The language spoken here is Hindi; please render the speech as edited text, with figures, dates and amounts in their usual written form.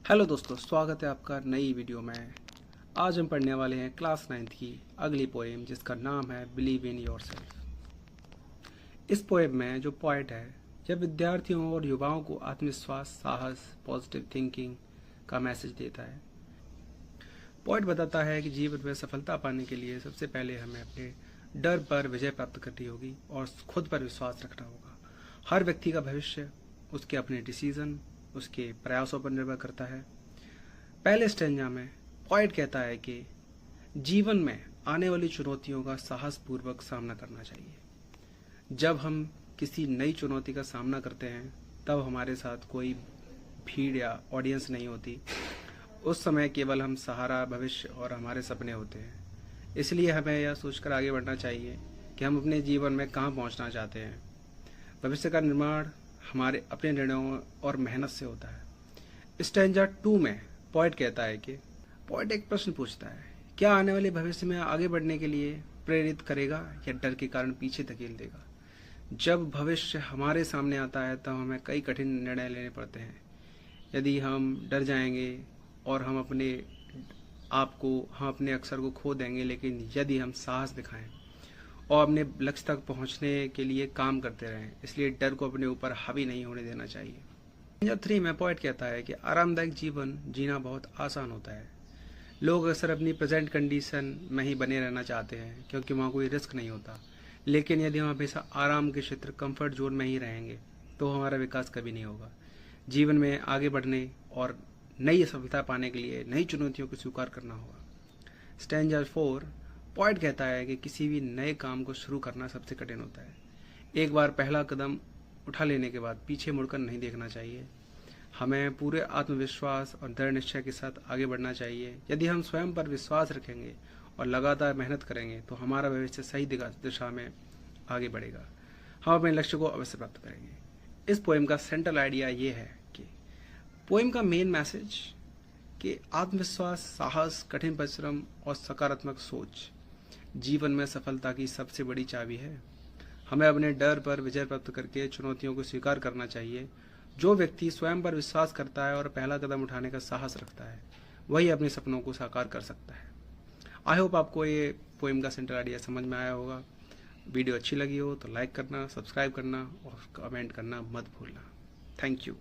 हेलो दोस्तों, स्वागत है आपका नई वीडियो में। आज हम पढ़ने वाले हैं क्लास 9th की अगली पोएम जिसका नाम है बिलीव इन योरसेल्फ। इस पोएम में जो पोएट है यह विद्यार्थियों और युवाओं को आत्मविश्वास, साहस, पॉजिटिव थिंकिंग का मैसेज देता है। पोएट बताता है कि जीवन में सफलता पाने के लिए सबसे पहले हमें अपने डर पर विजय प्राप्त करनी होगी और खुद पर विश्वास रखना होगा। हर व्यक्ति का भविष्य उसके अपने डिसीजन, उसके प्रयासों पर निर्भर करता है। पहले स्टेंजा में पॉइंट कहता है कि जीवन में आने वाली चुनौतियों का साहसपूर्वक सामना करना चाहिए। जब हम किसी नई चुनौती का सामना करते हैं तब हमारे साथ कोई भीड़ या ऑडियंस नहीं होती। उस समय केवल हम सहारा, भविष्य और हमारे सपने होते हैं। इसलिए हमें यह सोचकर आगे बढ़ना चाहिए कि हम अपने जीवन में कहाँ पहुँचना चाहते हैं। भविष्य का निर्माण हमारे अपने निर्णयों और मेहनत से होता है। स्टैंजा 2 में पॉइंट कहता है कि पॉइंट एक प्रश्न पूछता है, क्या आने वाले भविष्य में आगे बढ़ने के लिए प्रेरित करेगा या डर के कारण पीछे धकेल देगा। जब भविष्य हमारे सामने आता है तब हमें कई कठिन निर्णय लेने पड़ते हैं। यदि हम डर जाएंगे और हम अपने अक्सर को खो देंगे, लेकिन यदि हम साहस दिखाएं और अपने लक्ष्य तक पहुंचने के लिए काम करते रहें, इसलिए डर को अपने ऊपर हावी नहीं होने देना चाहिए। स्टेंजा 3 में पॉइंट कहता है कि आरामदायक जीवन जीना बहुत आसान होता है। लोग अक्सर अपनी प्रेजेंट कंडीशन में ही बने रहना चाहते हैं क्योंकि वहाँ कोई रिस्क नहीं होता। लेकिन यदि हम हमेशा आराम के क्षेत्र, कंफर्ट जोन में ही रहेंगे तो हमारा विकास कभी नहीं होगा। जीवन में आगे बढ़ने और नई सफलता पाने के लिए नई चुनौतियों को स्वीकार करना होगा। स्टेंजा 4 पॉइंट कहता है कि किसी भी नए काम को शुरू करना सबसे कठिन होता है। एक बार पहला कदम उठा लेने के बाद पीछे मुड़कर नहीं देखना चाहिए। हमें पूरे आत्मविश्वास और दृढ़ निश्चय के साथ आगे बढ़ना चाहिए। यदि हम स्वयं पर विश्वास रखेंगे और लगातार मेहनत करेंगे तो हमारा भविष्य सही दिशा में आगे बढ़ेगा। हम अपने लक्ष्य को अवश्य प्राप्त करेंगे। इस पोएम का सेंट्रल आइडिया ये है कि पोएम का मेन मैसेज कि आत्मविश्वास, साहस, कठिन परिश्रम और सकारात्मक सोच जीवन में सफलता की सबसे बड़ी चाबी है। हमें अपने डर पर विजय प्राप्त करके चुनौतियों को स्वीकार करना चाहिए। जो व्यक्ति स्वयं पर विश्वास करता है और पहला कदम उठाने का साहस रखता है वही अपने सपनों को साकार कर सकता है। आई होप आपको ये पोएम का सेंट्रल आइडिया समझ में आया होगा। वीडियो अच्छी लगी हो तो लाइक करना, सब्सक्राइब करना और कमेंट करना मत भूलना। Thank you.